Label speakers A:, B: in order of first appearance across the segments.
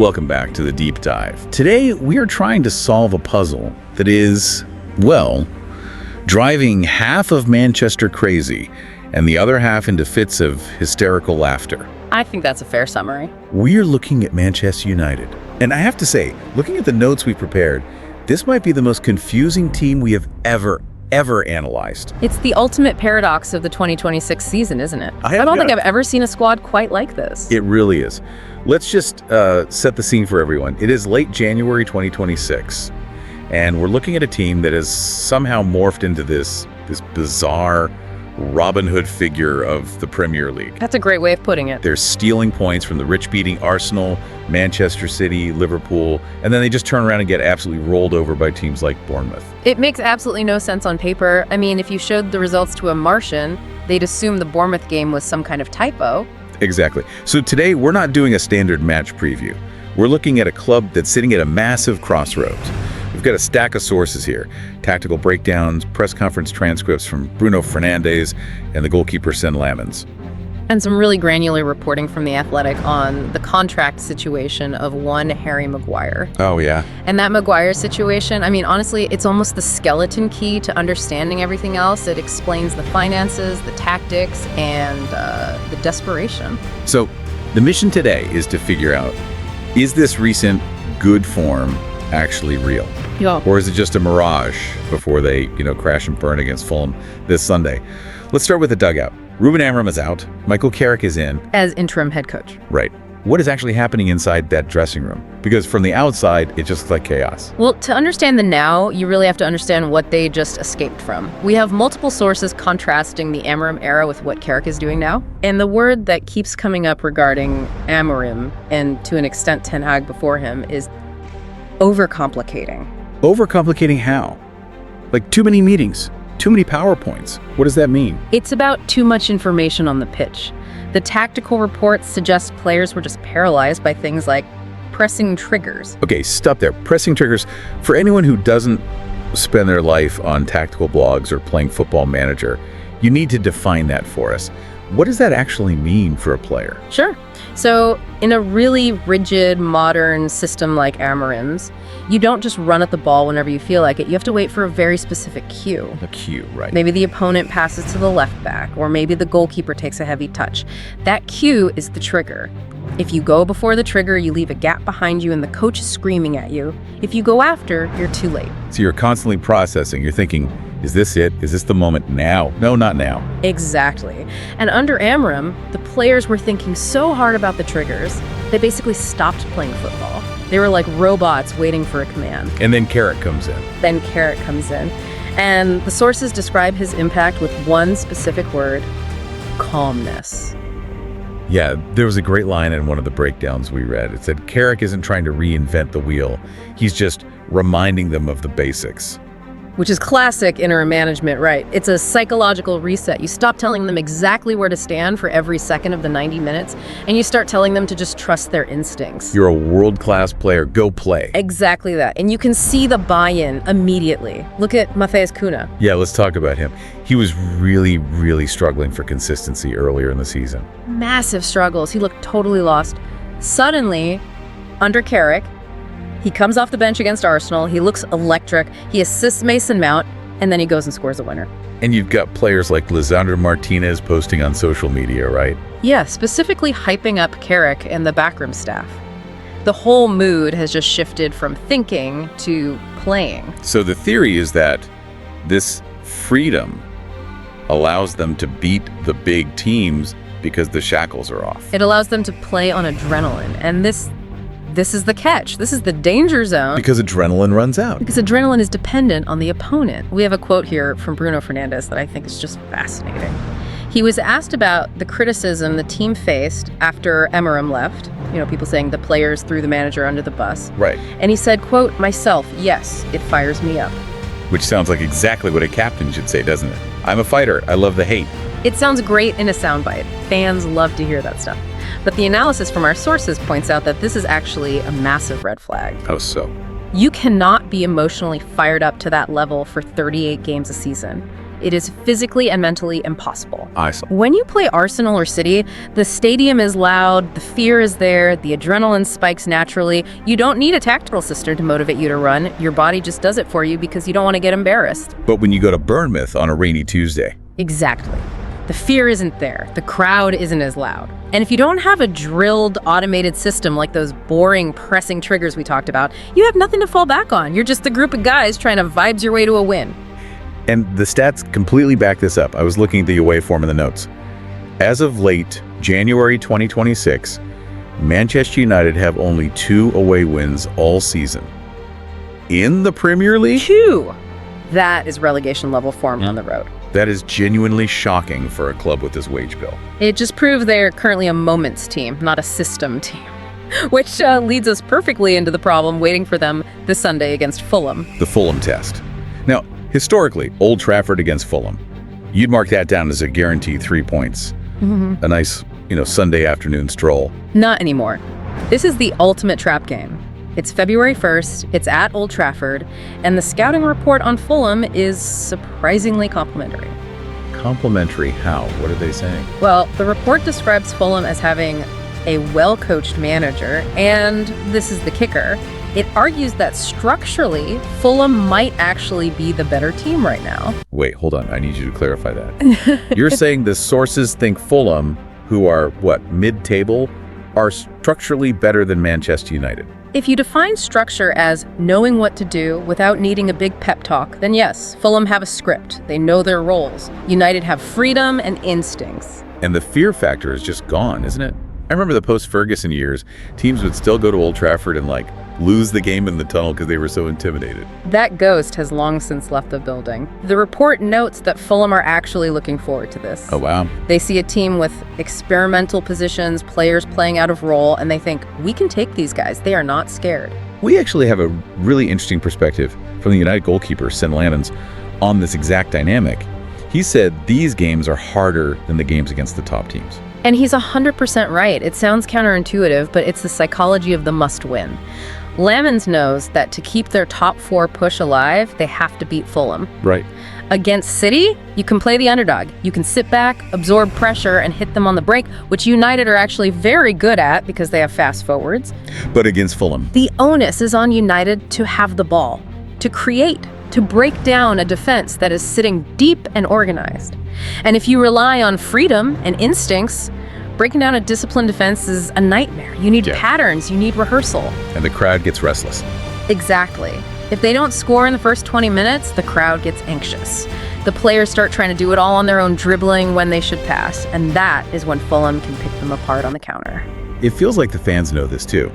A: Welcome back to the Deep Dive. Today, we are trying to solve a puzzle that is, well, driving half of Manchester crazy and the other half into fits of hysterical laughter.
B: I think that's a fair summary.
A: We're looking at Manchester United. And I have to say, looking at the notes we prepared, this might be the most confusing team we have ever analyzed.
B: It's the ultimate paradox of the 2026 season, isn't it? I don't think I've ever seen a squad quite like this.
A: It really is. Let's just set the scene for everyone. It is late January 2026, and we're looking at a team that has somehow morphed into this bizarre Robin Hood figure of the Premier League.
B: That's a great way of putting it.
A: They're stealing points from the rich beating Arsenal, Manchester City, Liverpool, and then they just turn around and get absolutely rolled over by teams like Bournemouth.
B: It makes absolutely no sense on paper. I mean, if you showed the results to a Martian, they'd assume the Bournemouth game was some kind of typo.
A: Exactly. So today, we're not doing a standard match preview. We're looking at a club that's sitting at a massive crossroads. We've got a stack of sources here: tactical breakdowns, press conference transcripts from Bruno Fernandes and the goalkeeper Sen Lammens.
B: And some really granular reporting from The Athletic on the contract situation of one Harry Maguire.
A: Oh, yeah.
B: And that Maguire situation, I mean, honestly, it's almost the skeleton key to understanding everything else. It explains the finances, the tactics, and the desperation. So
A: the mission today is to figure out, is this recent good form actually real?
B: Yeah.
A: Or is it just a mirage before they, crash and burn against Fulham this Sunday? Let's start with the dugout. Ruben Amorim is out. Michael Carrick is in.
B: As interim head coach.
A: Right. What is actually happening inside that dressing room? Because from the outside, it just looks like chaos.
B: Well, to understand the now, you really have to understand what they just escaped from. We have multiple sources contrasting the Amorim era with what Carrick is doing now. And the word that keeps coming up regarding Amorim, and to an extent Ten Hag before him, is overcomplicating.
A: Overcomplicating how? Like too many meetings, too many PowerPoints. What does that mean?
B: It's about too much information on the pitch. The tactical reports suggest players were just paralyzed by things like pressing triggers.
A: Okay, stop there. Pressing triggers. For anyone who doesn't spend their life on tactical blogs or playing Football Manager, you need to define that for us. What does that actually mean for a player?
B: Sure. So in a really rigid, modern system like Amorim's, you don't just run at the ball whenever you feel like it. You have to wait for a very specific cue.
A: A cue, right.
B: Maybe the opponent passes to the left back, or maybe the goalkeeper takes a heavy touch. That cue is the trigger. If you go before the trigger, you leave a gap behind you and the coach is screaming at you. If you go after, you're too late.
A: So you're constantly processing. You're thinking, is this it? Is this the moment now? No, not now.
B: Exactly. And under Amorim, the players were thinking so hard about the triggers, they basically stopped playing football. They were like robots waiting for a command.
A: And then Carrick comes in.
B: And the sources describe his impact with one specific word: calmness.
A: Yeah, there was a great line in one of the breakdowns we read. It said, Carrick isn't trying to reinvent the wheel. He's just reminding them of the basics.
B: Which is classic interim management, right? It's a psychological reset. You stop telling them exactly where to stand for every second of the 90 minutes, and you start telling them to just trust their instincts.
A: You're a world-class player. Go play.
B: Exactly that. And you can see the buy-in immediately. Look at Matheus Cunha.
A: Yeah, let's talk about him. He was really struggling for consistency earlier in the season.
B: Massive struggles. He looked totally lost. Suddenly, under Carrick, he comes off the bench against Arsenal. He looks electric. He assists Mason Mount, and then he goes and scores a winner.
A: And you've got players like Lisandro Martinez posting on social media, right?
B: Yeah, specifically hyping up Carrick and the backroom staff. The whole mood has just shifted from thinking to playing.
A: So the theory is that this freedom allows them to beat the big teams because the shackles are off.
B: It allows them to play on adrenaline, and this is the catch. This is the danger zone.
A: Because adrenaline runs out.
B: Because adrenaline is dependent on the opponent. We have a quote here from Bruno Fernandes that I think is just fascinating. He was asked about the criticism the team faced after Amorim left. People saying the players threw the manager under the bus.
A: Right.
B: And he said, quote, "Myself, yes, it fires me up."
A: Which sounds like exactly what a captain should say, doesn't it? I'm a fighter. I love the hate.
B: It sounds great in a soundbite. Fans love to hear that stuff. But the analysis from our sources points out that this is actually a massive red flag.
A: How so?
B: You cannot be emotionally fired up to that level for 38 games a season. It is physically and mentally impossible.
A: I saw.
B: When you play Arsenal or City, the stadium is loud, the fear is there, the adrenaline spikes naturally. You don't need a tactical system to motivate you to run. Your body just does it for you because you don't want to get embarrassed.
A: But when you go to Bournemouth on a rainy Tuesday.
B: Exactly. The fear isn't there. The crowd isn't as loud. And if you don't have a drilled, automated system like those boring, pressing triggers we talked about, you have nothing to fall back on. You're just a group of guys trying to vibes your way to a win.
A: And the stats completely back this up. I was looking at the away form in the notes. As of late January 2026, Manchester United have only 2 away wins all season. In the Premier League?
B: 2! That is relegation level form on the road.
A: That is genuinely shocking for a club with this wage bill.
B: It just proves they're currently a moments team, not a system team. Which leads us perfectly into the problem waiting for them this Sunday against Fulham.
A: The Fulham test. Now, historically, Old Trafford against Fulham. You'd mark that down as a guaranteed 3 points. A nice, Sunday afternoon stroll.
B: Not anymore. This is the ultimate trap game. It's February 1st, it's at Old Trafford, and the scouting report on Fulham is surprisingly complimentary.
A: Complimentary how? What are they saying?
B: Well, the report describes Fulham as having a well-coached manager, and this is the kicker, it argues that structurally, Fulham might actually be the better team right now.
A: Wait, hold on. I need you to clarify that. You're saying the sources think Fulham, who are, mid-table, are structurally better than Manchester United?
B: If you define structure as knowing what to do without needing a big pep talk, then yes, Fulham have a script. They know their roles. United have freedom and instincts.
A: And the fear factor is just gone, isn't it? I remember the post-Ferguson years, teams would still go to Old Trafford and lose the game in the tunnel because they were so intimidated.
B: That ghost has long since left the building. The report notes that Fulham are actually looking forward to this.
A: Oh, wow.
B: They see a team with experimental positions, players playing out of role, and they think, we can take these guys. They are not scared.
A: We actually have a really interesting perspective from the United goalkeeper, Sen Lammens, on this exact dynamic. He said these games are harder than the games against the top teams.
B: And he's 100% right. It sounds counterintuitive, but it's the psychology of the must-win. Lammens knows that to keep their top 4 push alive, they have to beat Fulham.
A: Right.
B: Against City, you can play the underdog. You can sit back, absorb pressure, and hit them on the break, which United are actually very good at because they have fast forwards.
A: But against Fulham,
B: the onus is on United to have the ball, to create, to break down a defense that is sitting deep and organized. And if you rely on freedom and instincts, breaking down a disciplined defense is a nightmare. You need patterns, you need rehearsal.
A: And the crowd gets restless.
B: Exactly. If they don't score in the first 20 minutes, the crowd gets anxious. The players start trying to do it all on their own, dribbling when they should pass. And that is when Fulham can pick them apart on the counter.
A: It feels like the fans know this too.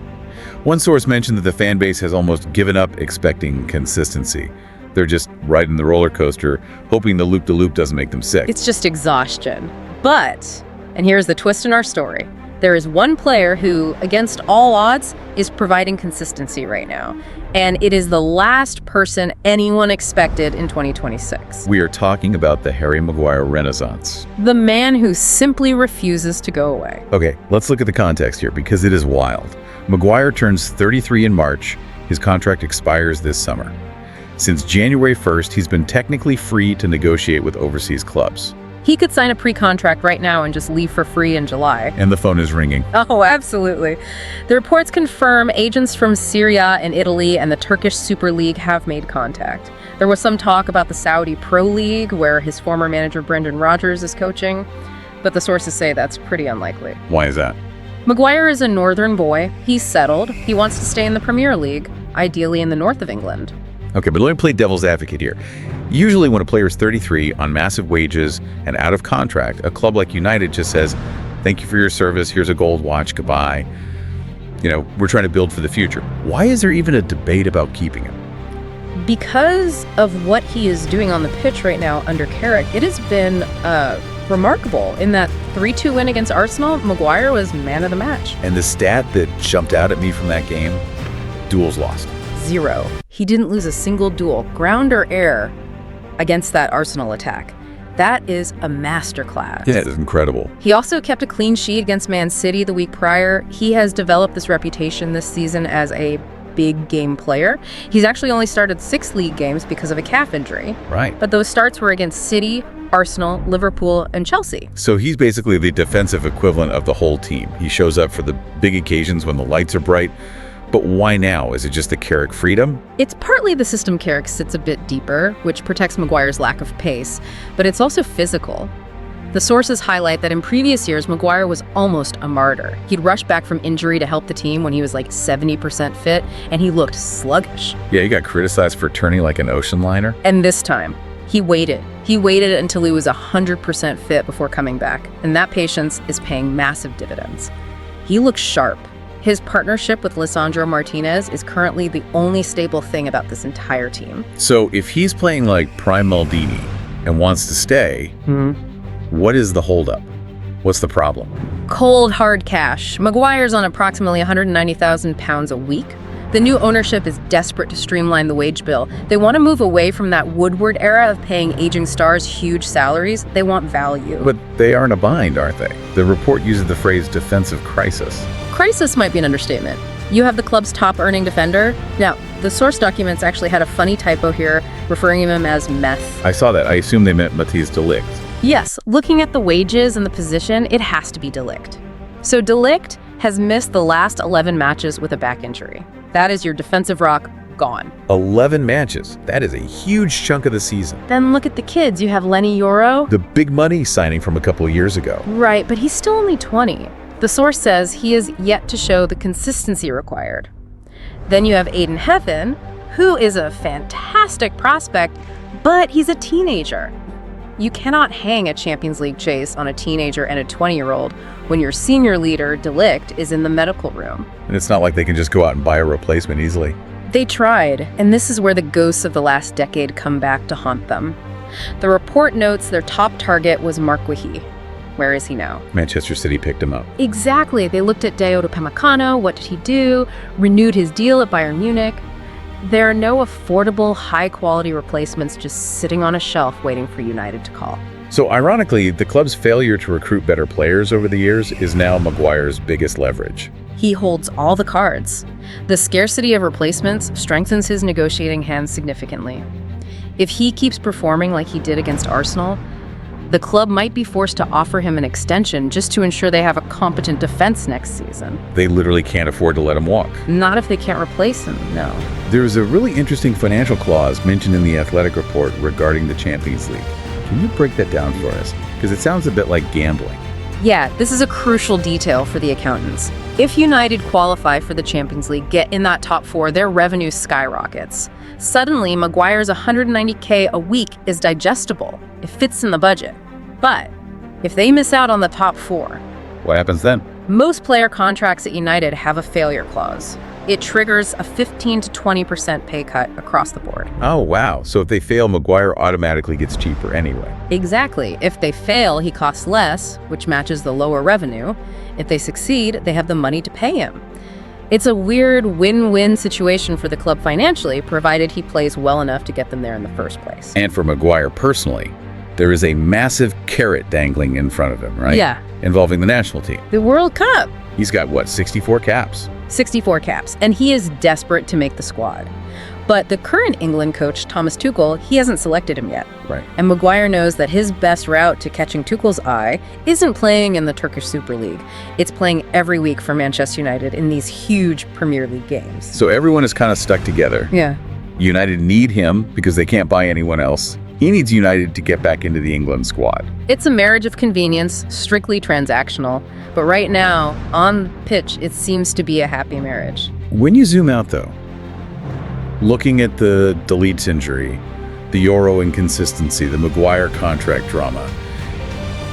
A: One source mentioned that the fan base has almost given up expecting consistency. They're just riding the roller coaster, hoping the loop-de-loop doesn't make them sick.
B: It's just exhaustion. But, and here's the twist in our story, there is one player who, against all odds, is providing consistency right now. And it is the last person anyone expected in 2026.
A: We are talking about the Harry Maguire renaissance.
B: The man who simply refuses to go away.
A: Okay, let's look at the context here because it is wild. Maguire turns 33 in March. His contract expires this summer. Since January 1st, he's been technically free to negotiate with overseas clubs.
B: He could sign a pre-contract right now and just leave for free in July.
A: And the phone is ringing.
B: Oh, absolutely. The reports confirm agents from Syria and Italy and the Turkish Super League have made contact. There was some talk about the Saudi Pro League, where his former manager Brendan Rodgers is coaching, but the sources say that's pretty unlikely.
A: Why is that?
B: Maguire is a northern boy. He's settled. He wants to stay in the Premier League, ideally in the north of England.
A: Okay, but let me play devil's advocate here. Usually when a player is 33 on massive wages and out of contract, a club like United just says, thank you for your service, here's a gold watch, goodbye. We're trying to build for the future. Why is there even a debate about keeping him?
B: Because of what he is doing on the pitch right now under Carrick, it has been remarkable. In that 3-2 win against Arsenal, Maguire was man of the match.
A: And the stat that jumped out at me from that game, duels lost.
B: 0. He didn't lose a single duel, ground or air, against that Arsenal attack. That is a masterclass.
A: Yeah, it is incredible.
B: He also kept a clean sheet against Man City the week prior. He has developed this reputation this season as a big game player. He's actually only started 6 league games because of a calf injury.
A: Right.
B: But those starts were against City, Arsenal, Liverpool, and Chelsea.
A: So he's basically the defensive equivalent of the whole team. He shows up for the big occasions when the lights are bright. But why now? Is it just the Carrick freedom?
B: It's partly the system Carrick sits a bit deeper, which protects Maguire's lack of pace, but it's also physical. The sources highlight that in previous years, Maguire was almost a martyr. He'd rush back from injury to help the team when he was like 70% fit, and he looked sluggish.
A: Yeah, he got criticized for turning like an ocean liner.
B: And this time, he waited. He waited until he was 100% fit before coming back, and that patience is paying massive dividends. He looks sharp. His partnership with Lisandro Martinez is currently the only stable thing about this entire team.
A: So if he's playing like Prime Maldini and wants to stay, what is the holdup? What's the problem?
B: Cold, hard cash. Maguire's on approximately £190,000 a week. The new ownership is desperate to streamline the wage bill. They want to move away from that Woodward era of paying aging stars huge salaries. They want value.
A: But they are in a bind, aren't they? The report uses the phrase defensive crisis.
B: Crisis might be an understatement. You have the club's top earning defender. Now, the source documents actually had a funny typo here, referring to him as meth.
A: I saw that. I assume they meant Matheus de Ligt.
B: Yes, looking at the wages and the position, it has to be de Ligt. So de Ligt has missed the last 11 matches with a back injury. That is your defensive rock gone.
A: 11 matches. That is a huge chunk of the season.
B: Then look at the kids. You have Lenny Yoro.
A: The big money signing from a couple of years ago.
B: Right, but he's still only 20. The source says he is yet to show the consistency required. Then you have Aiden Heffen, who is a fantastic prospect, but he's a teenager. You cannot hang a Champions League chase on a teenager and a 20-year-old when your senior leader, de Ligt, is in the medical room.
A: And it's not like they can just go out and buy a replacement easily.
B: They tried, and this is where the ghosts of the last decade come back to haunt them. The report notes their top target was Mark Guehi. Where is he now?
A: Manchester City picked him up.
B: Exactly. They looked at Dayot Upamecano. What did he do? Renewed his deal at Bayern Munich. There are no affordable, high-quality replacements just sitting on a shelf waiting for United to call.
A: So ironically, the club's failure to recruit better players over the years is now Maguire's biggest leverage.
B: He holds all the cards. The scarcity of replacements strengthens his negotiating hand significantly. If he keeps performing like he did against Arsenal, the club might be forced to offer him an extension just to ensure they have a competent defense next season.
A: They literally can't afford to let him walk.
B: Not if they can't replace him, no.
A: There's a really interesting financial clause mentioned in the Athletic report regarding the Champions League. Can you break that down for us? Because it sounds a bit like gambling.
B: Yeah, this is a crucial detail for the accountants. If United qualify for the Champions League, get in that top 4, their revenue skyrockets. Suddenly, Maguire's $190K a week is digestible. It fits in the budget. But if they miss out on the top 4,
A: What happens then?
B: most player contracts at United have a failure clause. It triggers a 15 to 20% pay cut across the board.
A: Oh, wow. So if they fail, Maguire automatically gets cheaper anyway.
B: Exactly. If they fail, he costs less, which matches the lower revenue. If they succeed, they have the money to pay him. It's a weird win-win situation for the club financially, provided he plays well enough to get them there in the first place.
A: And for Maguire personally, there is a massive carrot dangling in front of him, right?
B: Yeah.
A: Involving the national team.
B: The World Cup.
A: He's got, what, 64 caps?
B: 64 caps, and he is desperate to make the squad. But the current England coach, Thomas Tuchel, he hasn't selected him yet.
A: Right.
B: And Maguire knows that his best route to catching Tuchel's eye isn't playing in the Turkish Super League. It's playing every week for Manchester United in these huge Premier League games.
A: So everyone is kind of stuck together.
B: Yeah.
A: United need him because they can't buy anyone else. He needs United to get back into the England squad.
B: It's a marriage of convenience, strictly transactional. But right now, on pitch, it seems to be a happy marriage.
A: When you zoom out, though, looking at the de Ligt injury, the Euro inconsistency, the Maguire contract drama,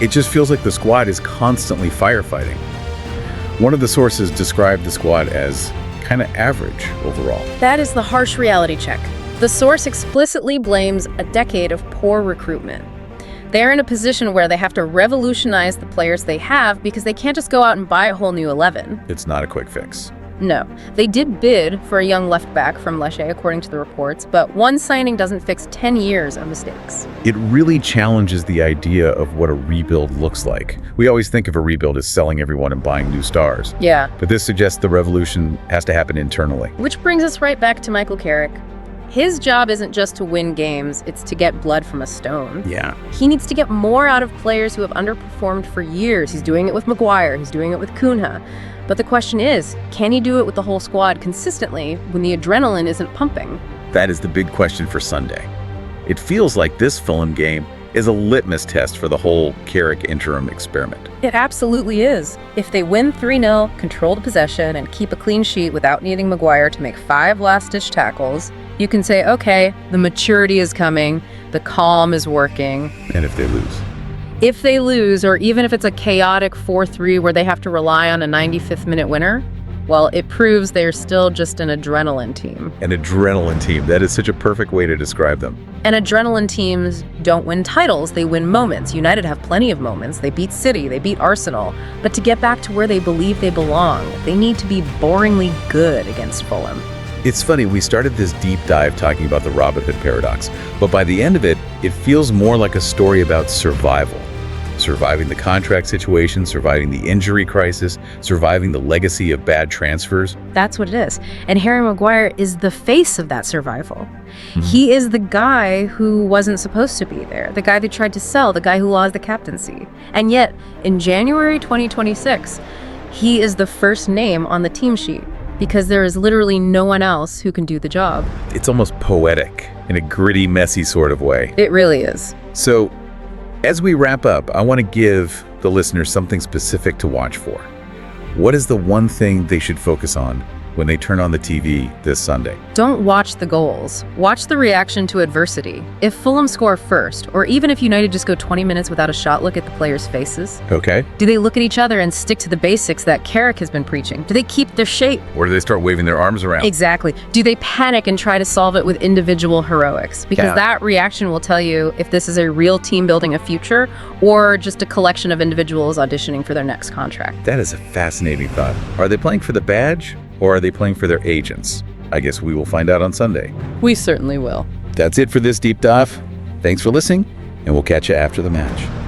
A: it just feels like the squad is constantly firefighting. One of the sources described the squad as kind of average overall.
B: That is the harsh reality check. The source explicitly blames a decade of poor recruitment. They're in a position where they have to revolutionize the players they have because they can't just go out and buy a whole new 11.
A: It's not a quick fix.
B: No. They did bid for a young left-back from Lecce, according to the reports, but one signing doesn't fix 10 years of mistakes.
A: It really challenges the idea of what a rebuild looks like. We always think of a rebuild as selling everyone and buying new stars.
B: Yeah.
A: But this suggests the revolution has to happen internally.
B: Which brings us right back to Michael Carrick. His job isn't just to win games, it's to get blood from a stone.
A: Yeah.
B: He needs to get more out of players who have underperformed for years. He's doing it with Maguire, he's doing it with Cunha. But the question is, can he do it with the whole squad consistently when the adrenaline isn't pumping?
A: That is the big question for Sunday. It feels like this Fulham game is a litmus test for the whole Carrick interim experiment.
B: It absolutely is. If they win 3-0, control the possession, and keep a clean sheet without needing Maguire to make 5 last-ditch tackles, you can say, okay, the maturity is coming, the calm is working.
A: And if they lose?
B: If they lose, or even if it's a chaotic 4-3 where they have to rely on a 95th minute winner, well, it proves they're still just an adrenaline team.
A: An adrenaline team. That is such a perfect way to describe them.
B: And adrenaline teams don't win titles, they win moments. United have plenty of moments. They beat City, they beat Arsenal. But to get back to where they believe they belong, they need to be boringly good against Fulham.
A: It's funny, we started this deep dive talking about the Robin Hood paradox, but by the end of it, it feels more like a story about survival. Surviving the contract situation, surviving the injury crisis, surviving the legacy of bad transfers.
B: That's what it is. And Harry Maguire is the face of that survival. He is the guy who wasn't supposed to be there, the guy they tried to sell, the guy who lost the captaincy. And yet, in January 2026, he is the first name on the team sheet because there is literally no one else who can do the job.
A: It's almost poetic in a gritty, messy sort of way.
B: It really is.
A: So, as we wrap up, I want to give the listeners something specific to watch for. What is the one thing they should focus on when they turn on the TV this Sunday?
B: Don't watch the goals. Watch the reaction to adversity. If Fulham score first, or even if United just go 20 minutes without a shot, look at the players' faces.
A: Okay.
B: Do they look at each other and stick to the basics that Carrick has been preaching? Do they keep their shape?
A: Or do they start waving their arms around?
B: Exactly. Do they panic and try to solve it with individual heroics? Because that reaction will tell you if this is a real team building a future or just a collection of individuals auditioning for their next contract.
A: That is a fascinating thought. Are they playing for the badge or are they playing for their agents? I guess we will find out on Sunday.
B: We certainly will.
A: That's it for this deep dive. Thanks for listening, and we'll catch you after the match.